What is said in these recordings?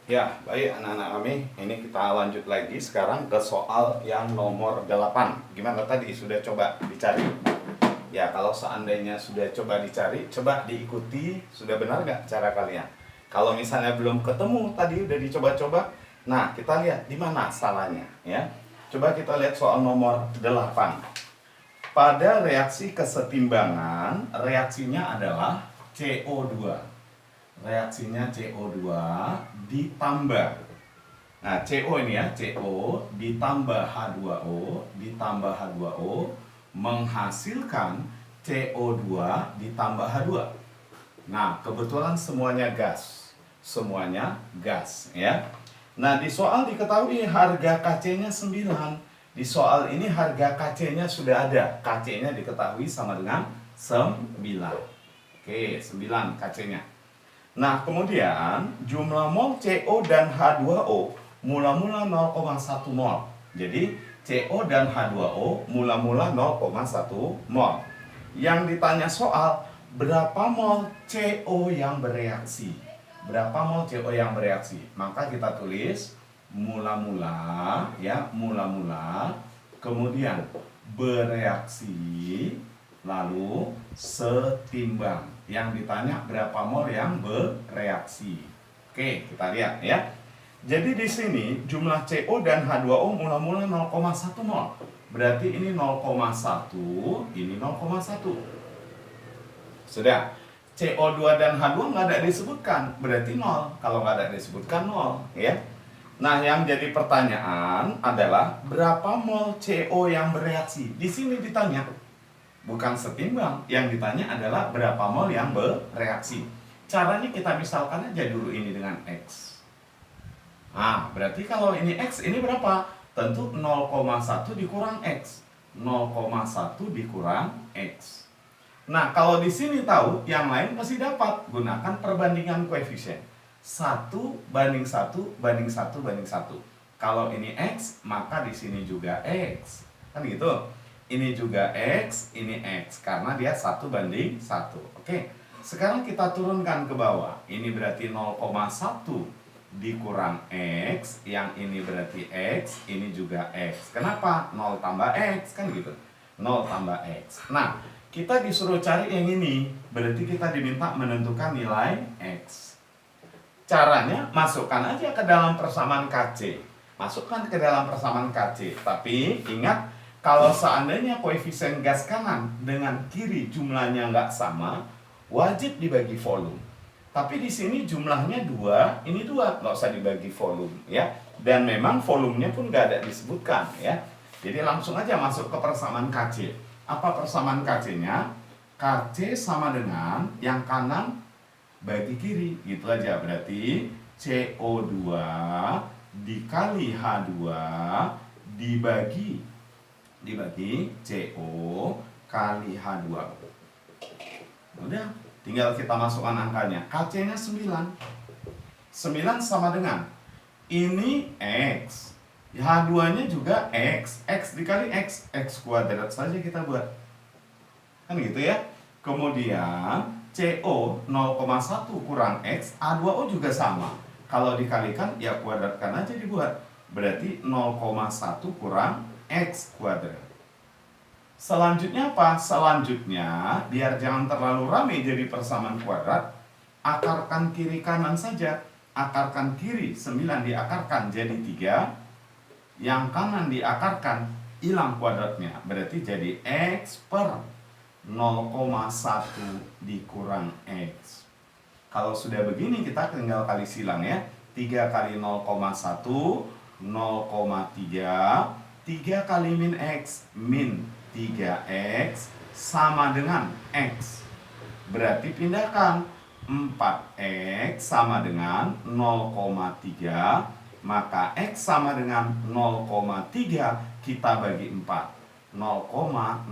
Ya, baik anak-anak kami, ini kita lanjut lagi sekarang ke soal yang nomor 8. Gimana tadi, sudah coba dicari? Ya, kalau seandainya sudah coba dicari, coba diikuti, sudah benar nggak cara kalian? Kalau misalnya belum ketemu tadi, udah dicoba-coba, nah kita lihat di mana salahnya ya. Coba kita lihat soal nomor 8. Pada reaksi kesetimbangan, reaksinya adalah CO2. Reaksinya CO2 ditambah, nah CO ini ya, CO ditambah H2O ditambah H2O menghasilkan CO2 ditambah H2. Nah, kebetulan semuanya gas ya. Nah, di soal diketahui harga KC-nya 9. Di soal ini harga KC-nya sudah ada, KC-nya diketahui sama dengan 9. Oke, 9 KC-nya. Nah, kemudian jumlah mol CO dan H2O mula-mula 0,1 mol. Jadi, CO dan H2O mula-mula 0,1 mol. Yang ditanya soal, berapa mol CO yang bereaksi? Berapa mol CO yang bereaksi? Maka kita tulis mula-mula, ya, mula-mula, kemudian bereaksi, lalu setimbang. Yang ditanya berapa mol yang bereaksi. Oke, kita lihat ya. Jadi di sini jumlah CO dan H2O mula-mula 0,1 mol. Berarti ini 0,1, ini 0,1. Sudah. CO2 dan H2 nggak ada disebutkan, berarti 0. Kalau nggak ada disebutkan 0, ya. Nah, yang jadi pertanyaan adalah berapa mol CO yang bereaksi? Di sini ditanya, bukan setimbang. Yang ditanya adalah berapa mol yang bereaksi. Caranya kita misalkan aja dulu ini dengan X. Nah, berarti kalau ini X, ini berapa? Tentu 0,1 dikurang X. 0,1 dikurang X. Nah, kalau di sini tahu, yang lain pasti dapat. Gunakan perbandingan koefisien. 1 banding 1 banding 1 banding 1. Kalau ini X, maka di sini juga X. Kan gitu. Ini juga X, ini X. Karena dia 1 banding 1. Oke. Sekarang kita turunkan ke bawah. Ini berarti 0,1 dikurang X. Yang ini berarti X, ini juga X. Kenapa? 0 tambah X, kan gitu. 0 tambah X. Nah, kita disuruh cari yang ini. Berarti kita diminta menentukan nilai X. Caranya, masukkan aja ke dalam persamaan KC. Masukkan ke dalam persamaan KC. Tapi ingat, kalau seandainya koefisien gas kanan dengan kiri jumlahnya nggak sama, wajib dibagi volume. Tapi di sini jumlahnya 2, ini 2, nggak usah dibagi volume ya. Dan memang volumenya pun nggak ada disebutkan ya. Jadi langsung aja masuk ke persamaan KC. Apa persamaan KC-nya? KC sama dengan yang kanan bagi kiri, gitu aja. Berarti CO2 dikali H2 dibagi CO kali H2. Udah, tinggal kita masukkan angkanya. KC-nya 9. 9 sama dengan ini X. H2-nya juga X. X dikali X. X kuadrat saja kita buat. Kan gitu ya. Kemudian CO 0,1 kurang X, A2O juga sama. Kalau dikalikan, ya kuadratkan aja dibuat. Berarti 0,1 kurang X kuadrat. Selanjutnya apa? Selanjutnya, biar jangan terlalu ramai jadi persamaan kuadrat, akarkan kiri kanan saja. Akarkan kiri, 9 diakarkan jadi 3. Yang kanan diakarkan, hilang kuadratnya. Berarti jadi X per 0,1 dikurang X. Kalau sudah begini, kita tinggal kali silang ya. 3 kali 0,1, 0,3. 3 kali min X, min 3X sama dengan X. Berarti pindahkan 4X sama dengan 0,3. Maka X sama dengan 0,3 kita bagi 4. 0,075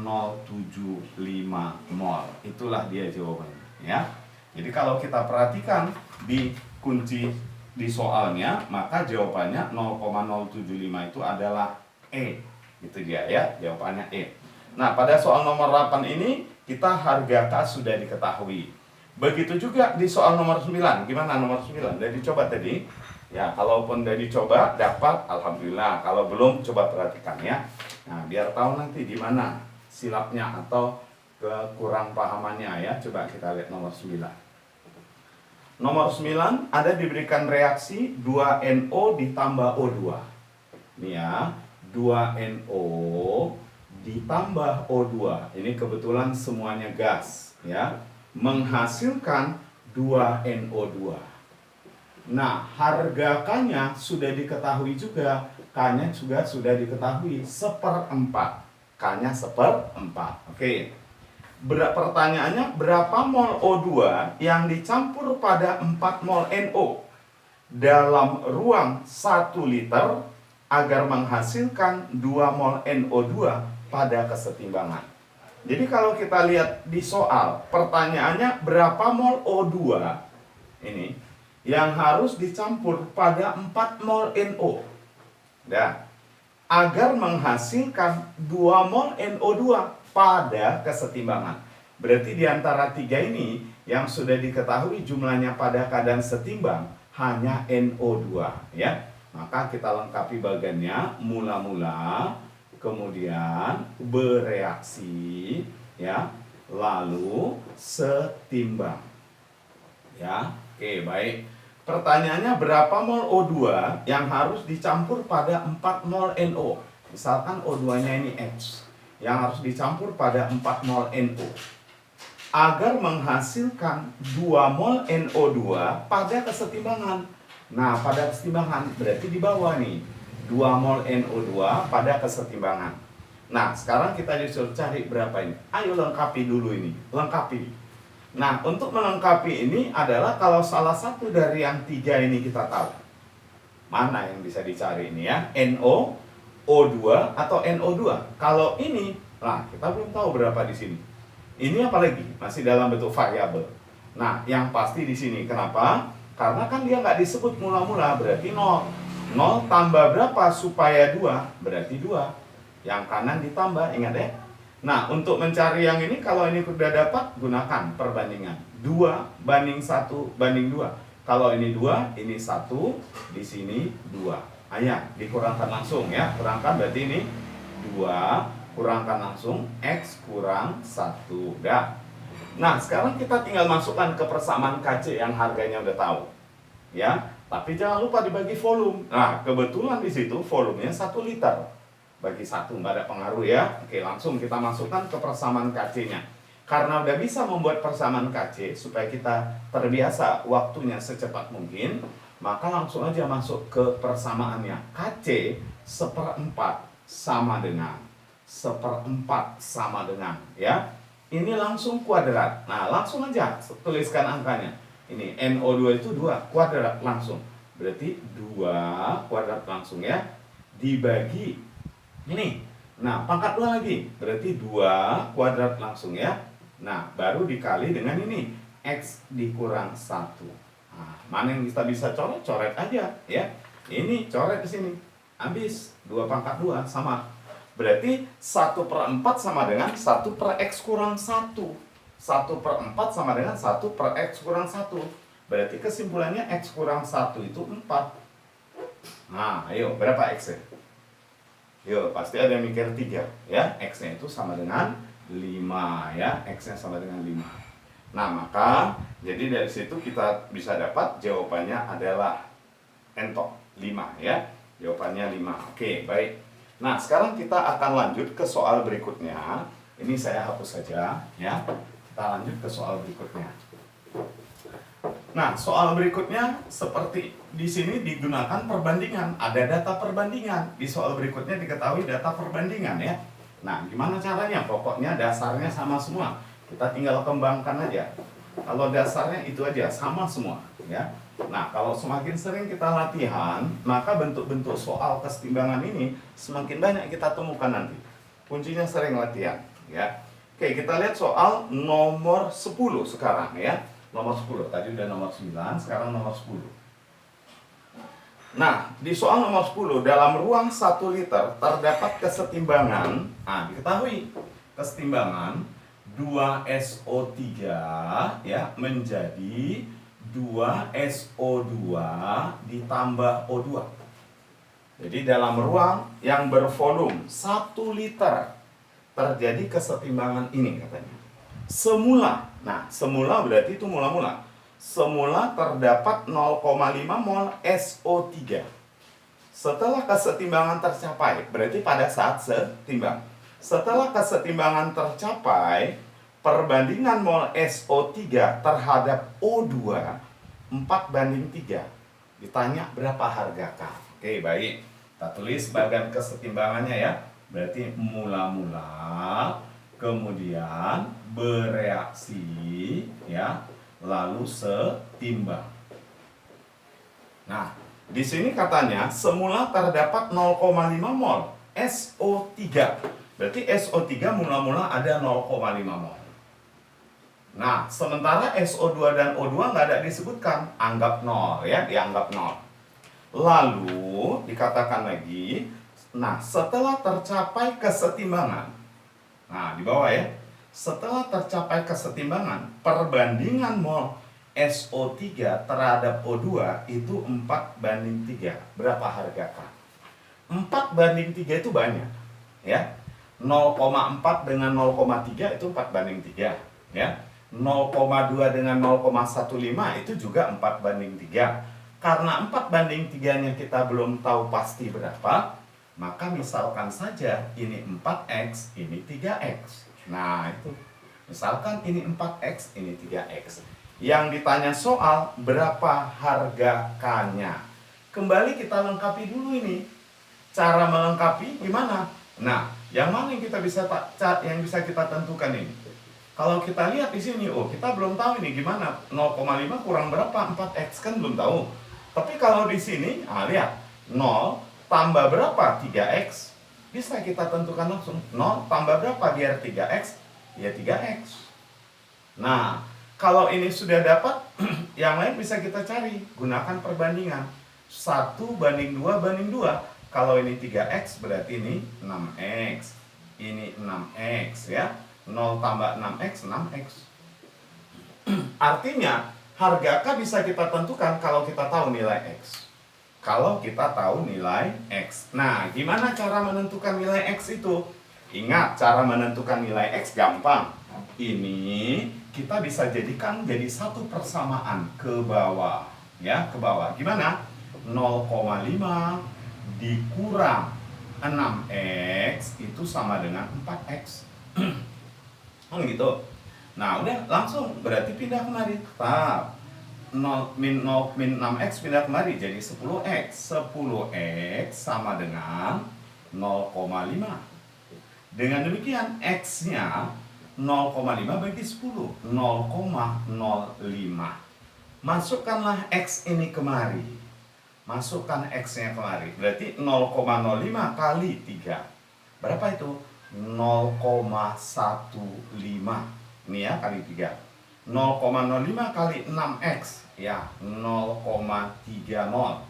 mol. Itulah dia jawabannya ya. Jadi kalau kita perhatikan di kunci di soalnya, maka jawabannya 0,075 itu adalah E. Itu dia ya, jawabannya E. Nah, pada soal nomor 8 ini kita harga K sudah diketahui. Begitu juga di soal nomor 9. Gimana nomor 9? Udah dicoba tadi? Ya, kalaupun udah dicoba dapat, alhamdulillah. Kalau belum, coba perhatikan ya. Nah, biar tahu nanti di mana silapnya atau kekurang pahamannya ya. Coba kita lihat nomor 9. Nomor 9 ada diberikan reaksi 2NO ditambah O2. Ini ya, 2NO ditambah O2. Ini kebetulan semuanya gas ya. Menghasilkan 2NO2. Nah, harga K-nya sudah diketahui juga. K-nya juga sudah diketahui 1/4. K-nya 1/4. Oke. Pertanyaannya, berapa mol O2 yang dicampur pada 4 mol NO dalam ruang 1 liter agar menghasilkan 2 mol NO2 pada kesetimbangan? Jadi kalau kita lihat di soal, pertanyaannya berapa mol O2 ini yang harus dicampur pada 4 mol NO. Dan agar menghasilkan 2 mol NO2 pada kesetimbangan. Berarti di antara 3 ini yang sudah diketahui jumlahnya pada keadaan setimbang hanya NO2 ya. Maka kita lengkapi bagiannya mula-mula, kemudian bereaksi ya, lalu setimbang. Ya. Oke, baik. Pertanyaannya, berapa mol O2 yang harus dicampur pada 4 mol NO? Misalkan O2-nya ini H, yang harus dicampur pada 4 mol NO. Agar menghasilkan 2 mol NO2 pada kesetimbangan. Nah, pada kesetimbangan berarti di bawah nih. 2 mol NO2 pada kesetimbangan. Nah, sekarang kita disuruh cari berapa ini. Ayo lengkapi dulu ini. Lengkapi. Nah, untuk melengkapi ini adalah kalau salah satu dari yang 3 ini kita tahu. Mana yang bisa dicari ini ya? NO, O2 atau NO2. Kalau ini, nah kita belum tahu berapa di sini. Ini apalagi masih dalam bentuk variabel. Nah, yang pasti di sini kenapa? Karena kan dia nggak disebut mula-mula, berarti 0. 0 tambah berapa supaya 2? Berarti 2. Yang kanan ditambah, ingat ya? Nah, untuk mencari yang ini, kalau ini sudah dapat, gunakan perbandingan 2 banding 1 banding 2. Kalau ini 2, ini 1, di sini 2. Ayah, dikurangkan langsung ya. Kurangkan berarti ini 2, kurangkan langsung X kurang 1. Dah. Nah, sekarang kita tinggal masukkan ke persamaan KC yang harganya udah tahu. Ya, tapi jangan lupa dibagi volume. Nah, kebetulan di situ volumenya 1 liter. Bagi 1, nggak ada pengaruh ya. Oke, langsung kita masukkan ke persamaan KC-nya. Karena udah bisa membuat persamaan KC, supaya kita terbiasa waktunya secepat mungkin, maka langsung aja masuk ke persamaannya. KC 1/4 sama dengan 1/4 sama dengan ya. Ini langsung kuadrat. Nah, langsung aja tuliskan angkanya. Ini NO2 itu 2, kuadrat langsung. Berarti 2 kuadrat langsung ya. Dibagi ini. Nah, pangkat 2 lagi. Berarti 2 kuadrat langsung ya. Nah, baru dikali dengan ini. X dikurang 1. Nah, mana yang kita bisa coret? Coret aja ya. Ini coret di sini. Habis 2 pangkat 2 sama. Berarti 1/4 sama dengan 1/X kurang 1. 1/4 sama dengan 1/X kurang 1. Berarti kesimpulannya X kurang 1 itu 4. Nah, ayo berapa X ya? Yuk, pasti ada yang mikir 3 ya. X-nya itu sama dengan 5 ya. X-nya sama dengan 5. Nah, maka jadi dari situ kita bisa dapat jawabannya adalah entok 5 ya. Jawabannya 5. Oke, baik. Nah, sekarang kita akan lanjut ke soal berikutnya. Ini saya hapus saja ya. Kita lanjut ke soal berikutnya. Nah, soal berikutnya seperti di sini digunakan perbandingan. Ada data perbandingan. Di soal berikutnya diketahui data perbandingan ya. Nah, gimana caranya? Pokoknya dasarnya sama semua. Kita tinggal kembangkan aja. Kalau dasarnya itu aja, sama semua ya. Nah, kalau semakin sering kita latihan, maka bentuk-bentuk soal kesetimbangan ini semakin banyak kita temukan nanti. Kuncinya sering latihan ya. Oke, kita lihat soal nomor 10 sekarang ya. Nomor 10, tadi udah nomor 9, sekarang nomor 10. Nah, di soal nomor 10, dalam ruang 1 liter terdapat kesetimbangan. Nah, diketahui kesetimbangan 2SO3 ya menjadi 2SO2 ditambah O2. Jadi dalam ruang yang bervolume 1 liter terjadi kesetimbangan ini katanya. Semula, nah semula berarti itu mula-mula. Semula terdapat 0,5 mol SO3. Setelah kesetimbangan tercapai, berarti pada saat setimbang. Setelah kesetimbangan tercapai, perbandingan mol SO3 terhadap O2 4:3. Ditanya berapa harga K? Oke, baik. Kita tulis bagian kesetimbangannya ya. Berarti mula-mula, kemudian bereaksi ya, lalu setimbang. Nah, di sini katanya semula terdapat 0,5 mol SO3. Berarti SO3 mula-mula ada 0,5 mol. Nah, sementara SO2 dan O2 nggak ada disebutkan, anggap 0 ya, dianggap 0. Lalu dikatakan lagi, nah setelah tercapai kesetimbangan, nah di bawah ya, setelah tercapai kesetimbangan, perbandingan mol SO3 terhadap O2 itu 4:3. Berapa harga K? 4:3 itu banyak ya. 0,4 dengan 0,3 itu 4:3 ya. 0,2 dengan 0,15 itu juga 4:3. Karena 4:3-nya kita belum tahu pasti berapa, maka misalkan saja ini 4X, ini 3X. Nah itu, misalkan ini 4X, ini 3X. Yang ditanya soal berapa harga K-nya. Kembali kita lengkapi dulu ini. Cara melengkapi gimana? Nah, yang mana yang bisa kita tentukan ini? Kalau kita lihat di sini, oh kita belum tahu ini gimana, 0,5 kurang berapa, 4X kan belum tahu. Tapi kalau di sini, lihat, 0 tambah berapa, 3X, bisa kita tentukan langsung. 0 tambah berapa biar 3X, ya 3X. Nah, kalau ini sudah dapat, yang lain bisa kita cari, gunakan perbandingan. 1:2:2. Kalau ini 3X berarti ini 6X. Ini 6X ya. 0 tambah 6X, 6X. Artinya, harga K bisa kita tentukan kalau kita tahu nilai X. Kalau kita tahu nilai X. Nah, gimana cara menentukan nilai X itu? Ingat, cara menentukan nilai X gampang. Ini kita bisa jadikan jadi satu persamaan ke bawah. Ya, ke bawah. Gimana? 0,5 dikurang 6X itu sama dengan 4X. Oh gitu. Nah udah langsung berarti pindah kemari. Tetap 0 min 6X pindah kemari jadi 10X. 10X sama dengan 0,5. Dengan demikian X-nya 0,5 bagi 10, 0,05. Masukkanlah X ini kemari. Masukkan X-nya kemari. Berarti 0,05 kali 3. Berapa itu? 0,15. Ini ya kali 3. 0,05 kali 6X. Ya, 0,30.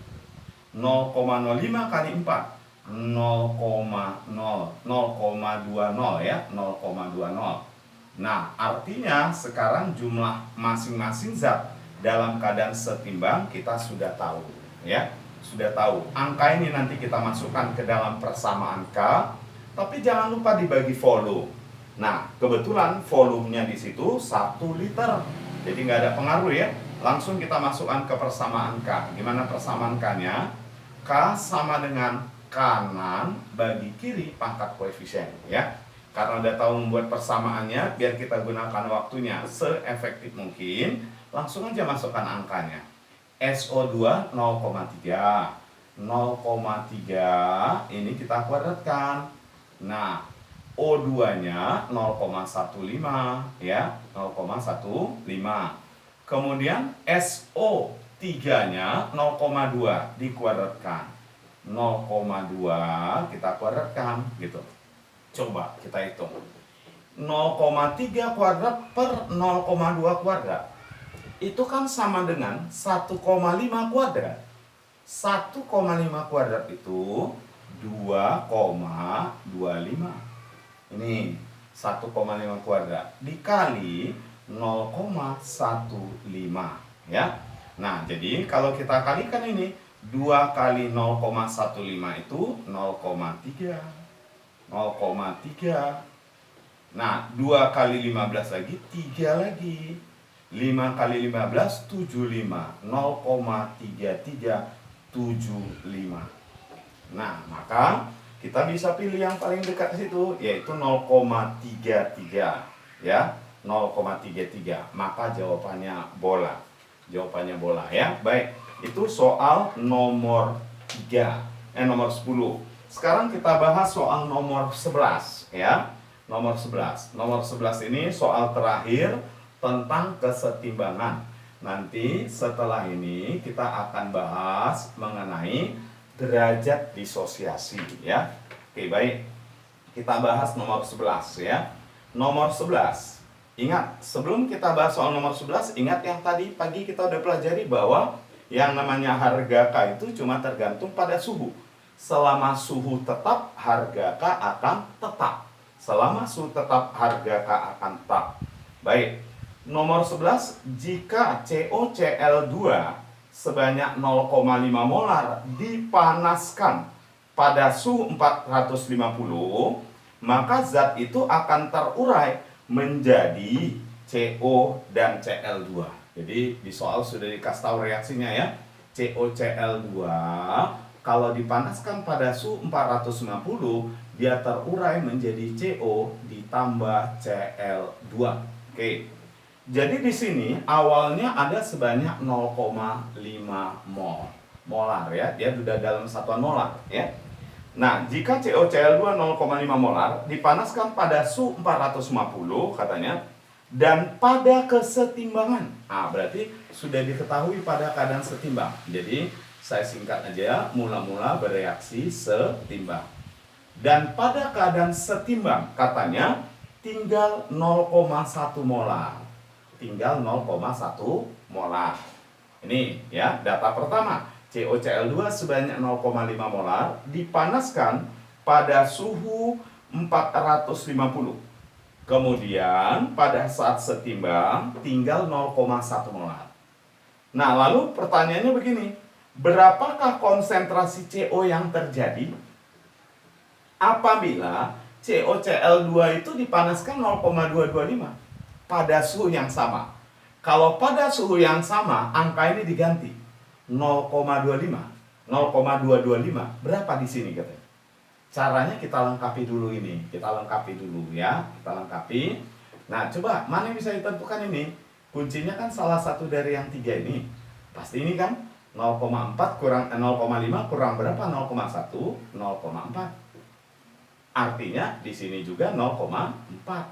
0,05 kali 4. 0,20 ya, 0,20. Nah, artinya sekarang jumlah masing-masing zat dalam keadaan setimbang kita sudah tahu, ya. Sudah tahu. Angka ini nanti kita masukkan ke dalam persamaan K, tapi jangan lupa dibagi volume. Nah, kebetulan volumenya di situ 1 liter. Jadi nggak ada pengaruh ya. Langsung kita masukkan ke persamaan K. Gimana persamaan K-nya? K sama dengan kanan bagi kiri pangkat koefisien ya. Karena udah tahu membuat persamaannya, biar kita gunakan waktunya seefektif mungkin, langsung aja masukkan angkanya. SO2 0,3. 0,3 ini kita kuadratkan. Nah, O2-nya 0,15 ya, 0,15. Kemudian SO3-nya 0,2 dikuadratkan. 0,2 kita kuadratkan gitu. Coba kita hitung. 0,3 kuadrat per 0,2 kuadrat. Itu kan sama dengan 1,5 kuadrat. 1,5 kuadrat itu 2,25. Ini 1,5 kuadrat dikali 0,15 ya. Nah, jadi kalau kita kalikan ini 2 kali 0,15 itu 0,3. 0,3. Nah, 2 kali 15 lagi, 3 lagi. 5 kali 15, 75. 0,3375. Nah, maka kita bisa pilih yang paling dekat ke situ, yaitu 0,33. Ya, 0,33. Maka jawabannya bola. Jawabannya bola ya. Baik, itu soal nomor 3. Nomor 10. Sekarang kita bahas soal nomor 11 ya. Nomor 11. Nomor 11 ini soal terakhir tentang kesetimbangan. Nanti setelah ini kita akan bahas mengenai derajat disosiasi ya. Oke, baik. Kita bahas nomor 11 ya. Nomor 11. Ingat, sebelum kita bahas soal nomor 11, ingat yang tadi pagi kita udah pelajari bahwa yang namanya harga K itu cuma tergantung pada suhu. Selama suhu tetap, harga K akan tetap. Selama suhu tetap, harga K akan tetap. Baik, nomor 11, jika CoCl2 sebanyak 0,5 molar dipanaskan pada suhu 450, maka zat itu akan terurai menjadi CO dan Cl2. Jadi di soal sudah dikasih tahu reaksinya ya. CoCl2 kalau dipanaskan pada suhu 450, dia terurai menjadi CO ditambah Cl2. Oke. Jadi di sini awalnya ada sebanyak 0,5 molar ya. Dia sudah dalam satuan molar ya. Nah, jika CoCl2 0,5 molar dipanaskan pada suhu 450 katanya, dan pada kesetimbangan. Nah, berarti sudah diketahui pada keadaan setimbang. Jadi saya singkat aja, mula-mula bereaksi setimbang. Dan pada keadaan setimbang, katanya tinggal 0,1 molar. Tinggal 0,1 molar. Ini ya, data pertama. CoCl2 sebanyak 0,5 molar dipanaskan pada suhu 450. Kemudian pada saat setimbang tinggal 0,1 molar. Nah, lalu pertanyaannya begini. Berapakah konsentrasi CO yang terjadi apabila CoCl2 itu dipanaskan 0,225 pada suhu yang sama? Kalau pada suhu yang sama, angka ini diganti 0,25. 0,225. Berapa di sini katanya? Caranya kita lengkapi dulu ini. Kita lengkapi dulu ya. Kita lengkapi. Nah, coba mana yang bisa ditentukan ini? Kuncinya kan salah satu dari yang 3 ini. Pasti ini kan 0,4 kurang 0,5 kurang berapa? 0,1, 0,4. Artinya di sini juga 0,4.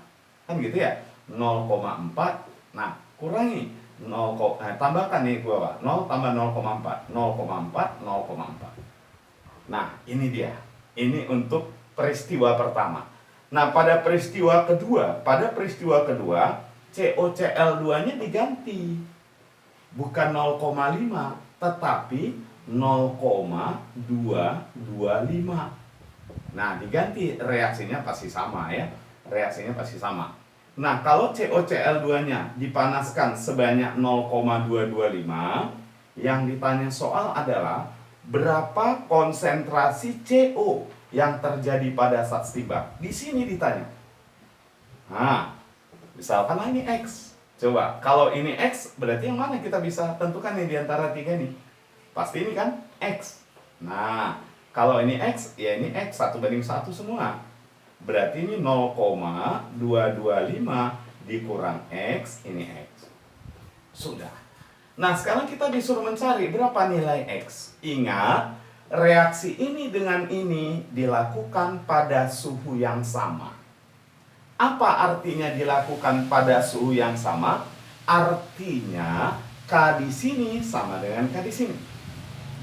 Kan gitu ya? 0,4. Nah, kurangi 0, tambahkan nih gua, 0 tambah 0,4. 0,4, 0,4. Nah, ini dia. Ini untuk peristiwa pertama. Nah, pada peristiwa kedua, CoCl2-nya diganti. Bukan 0,5, tetapi 0,225. Nah, diganti, reaksinya pasti sama ya. Reaksinya pasti sama. Nah, kalau CoCl2-nya dipanaskan sebanyak 0,225, yang ditanya soal adalah berapa konsentrasi CO yang terjadi pada saat setimbang. Di sini ditanya. Nah, misalkan ini X. Coba, kalau ini X, berarti yang mana kita bisa tentukan nih di antara 3 ini? Pasti ini kan X. Nah, kalau ini X, ya ini X 1:1 semua. Berarti ini 0,225 dikurang X, ini X. Sudah. Nah, sekarang kita disuruh mencari berapa nilai X. Ingat, reaksi ini dengan ini dilakukan pada suhu yang sama. Apa artinya dilakukan pada suhu yang sama? Artinya K di sini sama dengan K di sini.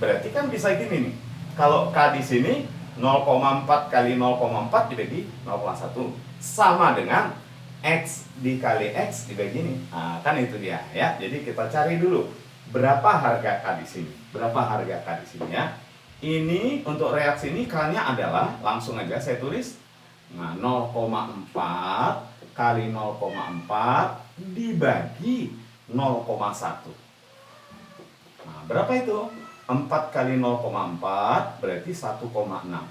Berarti kan bisa gini nih. Kalau K di sini 0,4 kali 0,4 dibagi 0,1 sama dengan X dikali X dibagi ini. Nah, kan itu dia ya. Jadi kita cari dulu berapa harga K di sini. Berapa harga K di sini ya. Ini untuk reaksi ini K-nya adalah, langsung aja saya tulis. Nah, 0,4 kali 0,4 dibagi 0,1. Nah, berapa itu? 4 kali 0,4 berarti 1,6.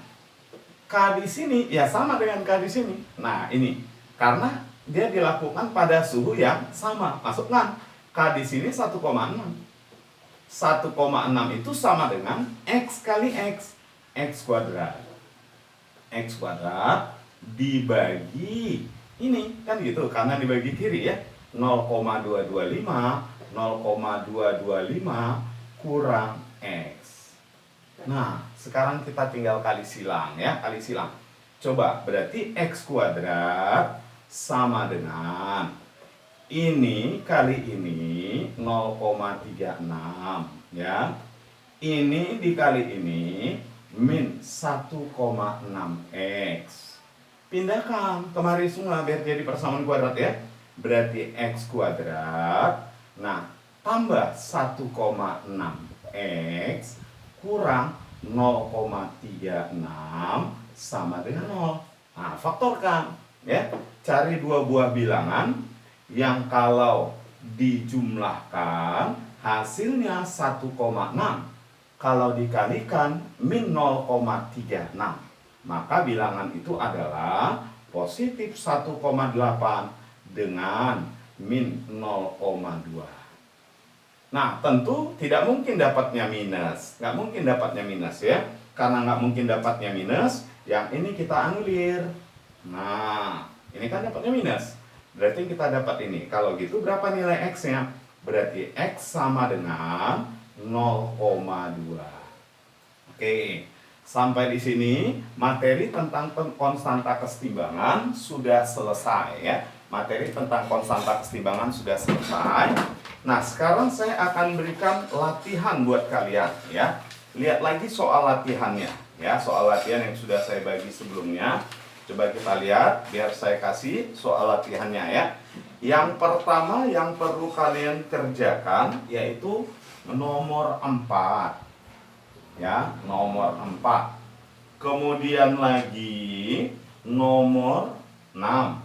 K di sini ya sama dengan K di sini. Nah, ini karena dia dilakukan pada suhu yang sama. Masukkan K di sini 1,6. 1,6 itu sama dengan X kali X. X kuadrat. X kuadrat dibagi ini kan gitu, karena dibagi kiri ya. 0,225 0,225 kurang X. Nah, sekarang kita tinggal kali silang ya, kali silang. Coba, berarti X kuadrat sama dengan ini kali ini 0,36 ya. Ini dikali ini min 1,6X. Pindahkan kemari semua biar jadi persamaan kuadrat ya. Berarti X kuadrat. Nah, tambah 1,6X kurang 0,36 sama dengan 0. Nah, faktorkan ya. Cari dua buah bilangan yang kalau dijumlahkan hasilnya 1,6. Kalau dikalikan min 0,36. Maka bilangan itu adalah positif 1,8 dengan min 0,2. Nah, tentu tidak mungkin dapatnya minus. Nggak mungkin dapatnya minus ya. Karena nggak mungkin dapatnya minus, yang ini kita anulir. Nah, ini kan dapatnya minus. Berarti kita dapat ini. Kalau gitu berapa nilai X-nya? Berarti X sama dengan 0,2. Oke. Sampai di sini materi tentang konstanta kesetimbangan sudah selesai ya. Materi tentang konstanta kesetimbangan sudah selesai. Nah, sekarang saya akan berikan latihan buat kalian ya. Lihat lagi soal latihannya ya, soal latihan yang sudah saya bagi sebelumnya. Coba kita lihat biar saya kasih soal latihannya ya. Yang pertama yang perlu kalian kerjakan yaitu nomor 4. Ya, nomor 4. Kemudian lagi nomor 6.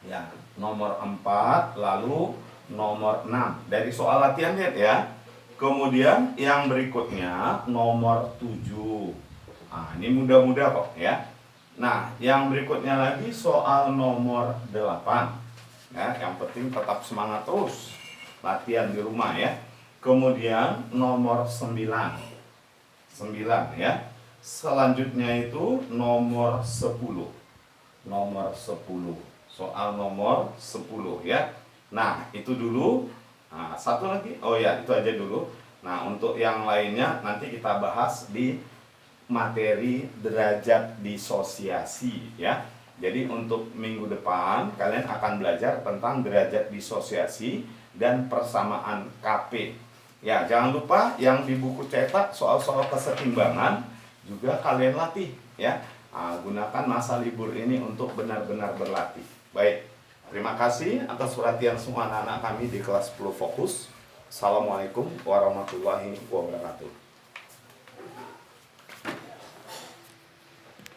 Ya, nomor 4 lalu nomor 6. Dari soal latihan lihat ya. Kemudian yang berikutnya nomor 7. Nah, ini mudah-mudah kok ya. Nah, yang berikutnya lagi soal nomor 8. Ya, yang penting tetap semangat terus latihan di rumah ya. Kemudian nomor 9 ya. Selanjutnya itu nomor 10. Nomor 10. Soal nomor 10 ya. Nah, itu dulu. Nah, satu lagi. Oh ya, itu aja dulu. Nah, untuk yang lainnya nanti kita bahas di materi derajat disosiasi ya. Jadi untuk minggu depan kalian akan belajar tentang derajat disosiasi dan persamaan KP. Ya, jangan lupa yang di buku cetak soal-soal kesetimbangan juga kalian latih ya. Nah, gunakan masa libur ini untuk benar-benar berlatih. Baik, terima kasih atas perhatian semua anak-anak kami di kelas 10 Fokus. Assalamualaikum warahmatullahi wabarakatuh.